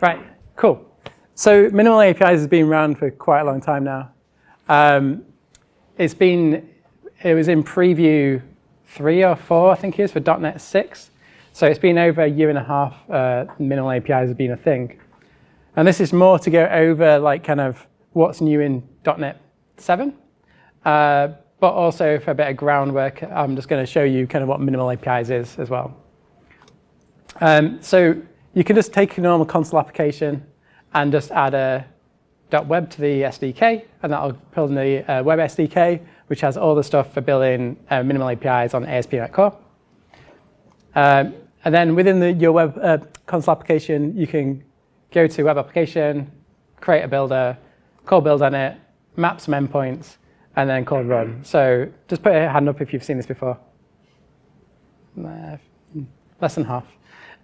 Right, cool. So minimal APIs has been around for quite a long time now. It was in preview 3 or 4, I think it is, for .NET 6. So it's been over a year and a half, minimal APIs have been a thing. And this is more to go over like kind of what's new in .NET 7. But also for a bit of groundwork, I'm just going to show you kind of what minimal APIs is as well. So you can just take a normal console application and just add a .web to the SDK, and that'll build in the web SDK, which has all the stuff for building minimal APIs on ASP.NET Core. And then within your web console application, you can go to web application, create a builder, call build on it, map some endpoints, and then call run. So just put a hand up if you've seen this before. Less than half.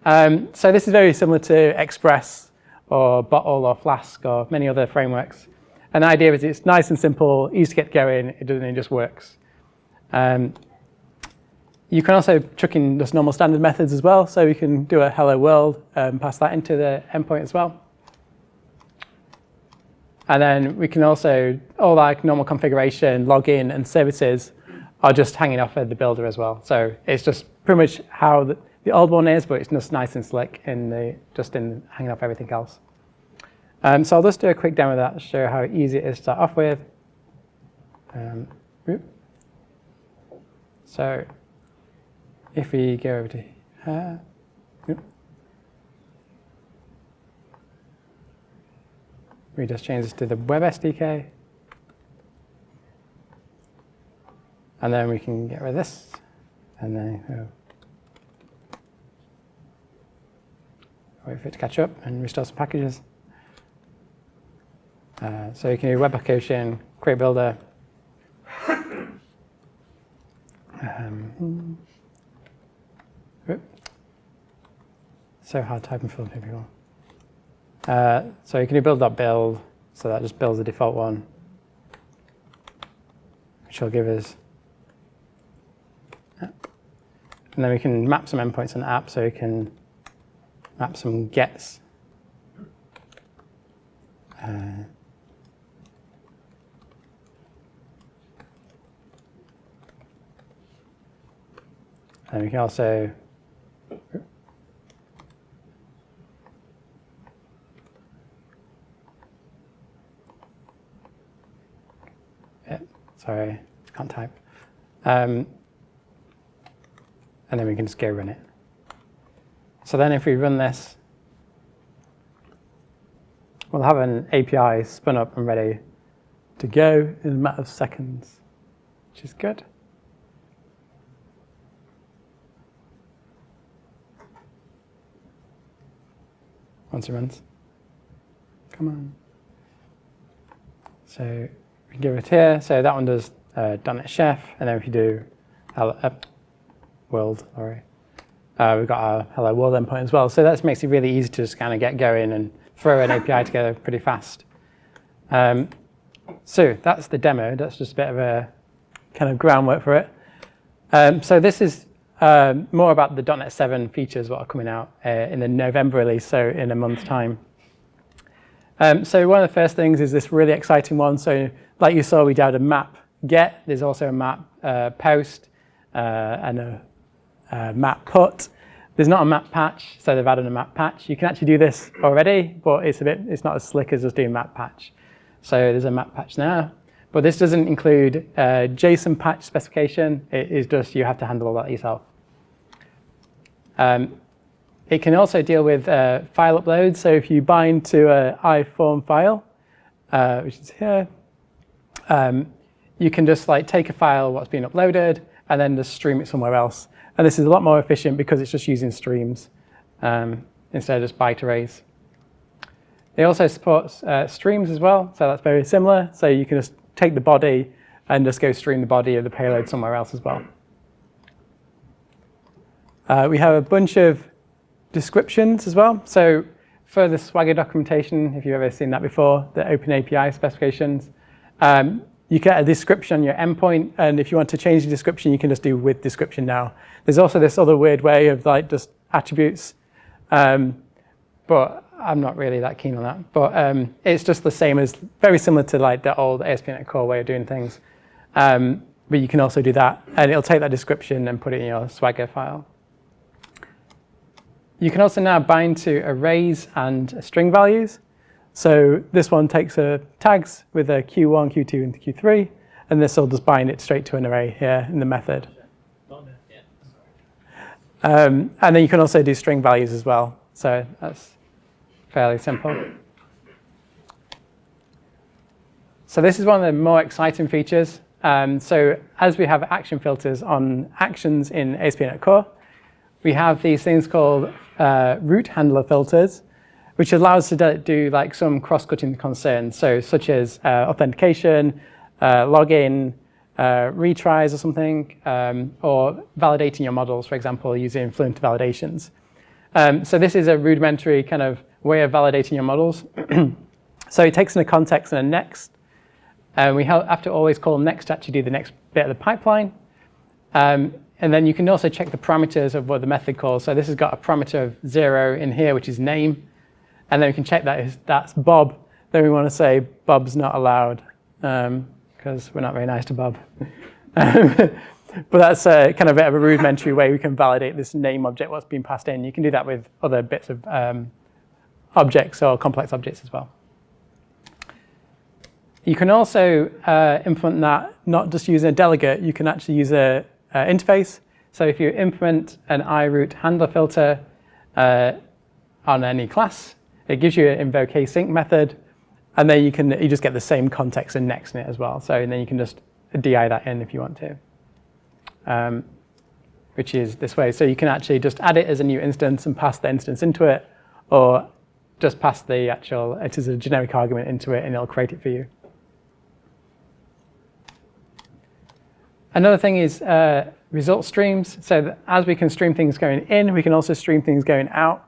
So this is very similar to Express or Bottle or Flask or many other frameworks. And the idea is it's nice and simple, easy to get going, it just works. You can also chuck in just normal standard methods as well. So you can do a hello world, pass that into the endpoint as well. And then we can also, all like normal configuration, login, and services are just hanging off of the builder as well. So it's just pretty much how the old one is, but it's just nice and slick in hanging off everything else. So I'll just do a quick demo of that to show how easy it is to start off with. So if we go over to here, we just change this to the web SDK. And then we can get rid of this. And then wait for it to catch up and restore some packages. So you can do web application, create builder. So hard typing for people. So you can do build.build, so that just builds the default one, which will give us. And then we can map some endpoints on the app, so you can map some gets. And we can also sorry, can't type. And then we can just go run it. So then if we run this, we'll have an API spun up and ready to go in a matter of seconds, which is good. Once it runs. Come on. So we can give it here. So that one does dotnetsheff, and then if you do world, sorry. We've got our hello world endpoint as well. So that makes it really easy to just kind of get going and throw an API together pretty fast. So that's the demo. That's just a bit of a kind of groundwork for it. So this is more about the .NET 7 features that are coming out in the November release, so in a month's time. So one of the first things is this really exciting one. So like you saw, we did a map get. There's also a map post and a map put. There's not a map patch, so they've added a map patch. You can actually do this already, but it's not as slick as just doing map patch. So there's a map patch now. But this doesn't include JSON patch specification. It is just you have to handle all that yourself. It can also deal with file uploads. So if you bind to an iForm file, which is here, you can just like take a file, what's been uploaded, and then just stream it somewhere else. And this is a lot more efficient because it's just using streams instead of just byte arrays. It also supports streams as well, so that's very similar. So you can just take the body and just go stream the body of the payload somewhere else as well. We have a bunch of descriptions as well. So for the Swagger documentation, if you've ever seen that before, the OpenAPI specifications, you get a description on your endpoint, and if you want to change the description, you can just do with description now. There's also this other weird way of like just attributes, but I'm not really that keen on that. But it's just the same as, very similar to like the old ASP.NET Core way of doing things. But you can also do that, and it'll take that description and put it in your Swagger file. You can also now bind to arrays and string values. So this one takes tags with a Q1, Q2, and Q3, and this will just bind it straight to an array here in the method. And then you can also do string values as well. So that's fairly simple. So this is one of the more exciting features. So as we have action filters on actions in ASP.NET Core, we have these things called root handler filters, which allows us to do like some cross-cutting concerns, so such as authentication, login, retries or something, or validating your models, for example, using fluent validations. So this is a rudimentary kind of way of validating your models. So it takes in a context and a next. We have to always call next to actually do the next bit of the pipeline. And then you can also check the parameters of what the method calls. So this has got a parameter of 0 in here, which is name. And then we can check that that's Bob. Then we want to say Bob's not allowed, because we're not very nice to Bob. But that's kind of a bit of a rudimentary way we can validate this name object, what's been passed in. You can do that with other bits of objects or complex objects as well. You can also implement that not just using a delegate, you can actually use a interface. So if you implement an iRoot handler filter on any class, it gives you an invoke async method, and then you just get the same context and next in it as well. So and then you can just DI that in if you want to, which is this way. So you can actually just add it as a new instance and pass the instance into it, or just pass the actual, it is a generic argument into it and it'll create it for you. Another thing is result streams. So that as we can stream things going in, we can also stream things going out.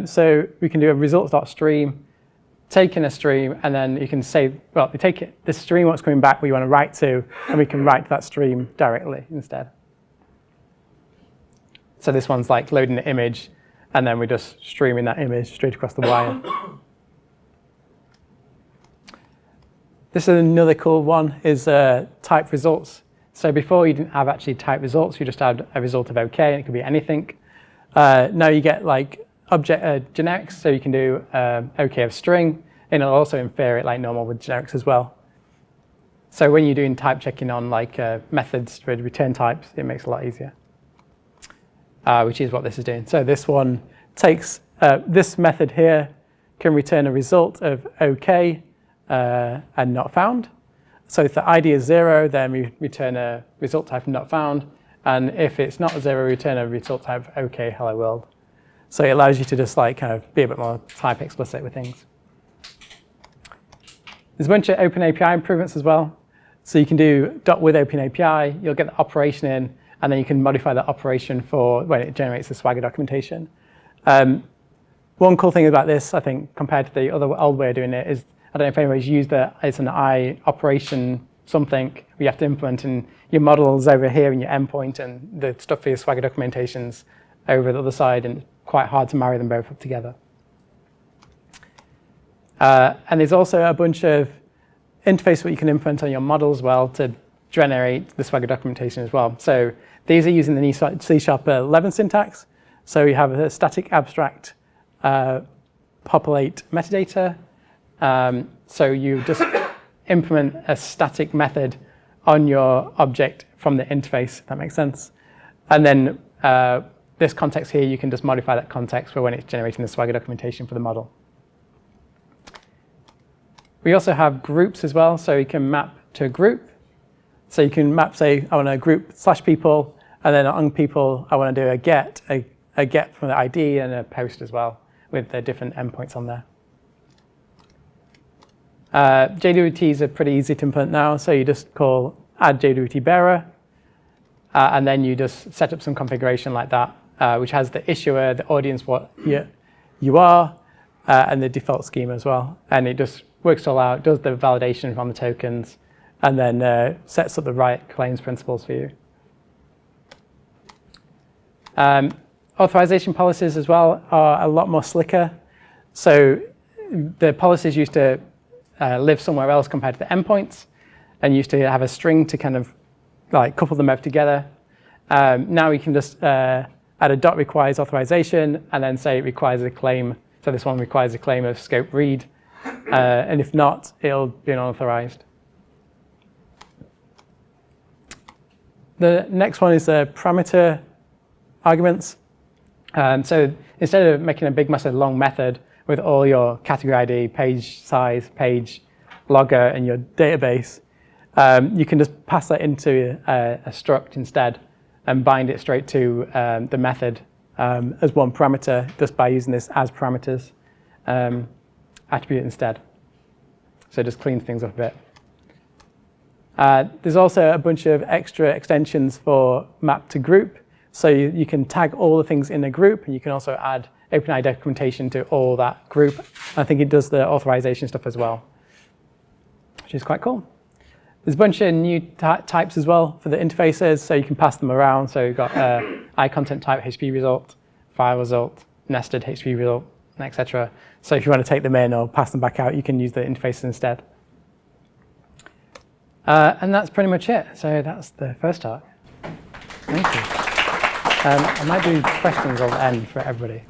So we can do a results.stream, take in a stream, and then you can say, well, we take it, the stream, what's coming back, we want to write to, and we can write to that stream directly instead. So this one's like loading the image, and then we're just streaming that image straight across the wire. This is another cool one, is type results. So before you didn't have actually type results, you just had a result of OK, and it could be anything. Now you get like object generics, so you can do OK of string, and it'll also infer it like normal with generics as well. So when you're doing type checking on like methods with return types, it makes it a lot easier, which is what this is doing. So this one takes, this method here can return a result of OK and not found. So if the ID is 0, then we return a result type not found. And if it's not 0, we return a result type OK, hello world. So it allows you to just like kind of be a bit more type explicit with things. There's a bunch of OpenAPI improvements as well. So you can do with OpenAPI, you'll get the operation in, and then you can modify that operation for when it generates the Swagger documentation. One cool thing about this, I think, compared to the other old way of doing it is, I don't know if anybody's used that, it's an I operation something we have to implement, and your model's over here in your endpoint, and the stuff for your Swagger documentation's over the other side, and it's quite hard to marry them both up together. And there's also a bunch of interface what you can implement on your model as well to generate the Swagger documentation as well. So these are using the C#11 syntax. So you have a static abstract populate metadata. So you just implement a static method on your object from the interface, if that makes sense. And then this context here, you can just modify that context for when it's generating the Swagger documentation for the model. We also have groups as well, so you can map to a group. So you can map, say, I want a group /people, and then on people, I want to do a get from the ID and a post as well, with the different endpoints on there. JWTs are pretty easy to implement now, so you just call add JWT bearer, and then you just set up some configuration like that, which has the issuer, the audience, what you are, and the default schema as well. And it just works it all out, does the validation from the tokens, and then sets up the right claims principles for you. Authorization policies as well are a lot more slicker. So the policies used to live somewhere else compared to the endpoints, and used to have a string to kind of like couple them both together. Now you can just add a dot requires authorization, and then say it requires a claim. So this one requires a claim of scope read, and if not, it'll be unauthorized. The next one is parameter arguments. So instead of making a big, massive, long method with all your category ID, page size, page logger, and your database, you can just pass that into a struct instead and bind it straight to the method as one parameter just by using this as parameters attribute instead. So it just cleans things up a bit. There's also a bunch of extra extensions for map to group. So you can tag all the things in a group, and you can also add OpenAPI documentation to all that group. I think it does the authorization stuff as well, which is quite cool. There's a bunch of new types as well for the interfaces, so you can pass them around. So you've got iContent type HTTP result, file result, nested HTTP result, etc. So if you want to take them in or pass them back out, you can use the interfaces instead. And that's pretty much it. So that's the first talk. Thank you. I might do questions at the end for everybody.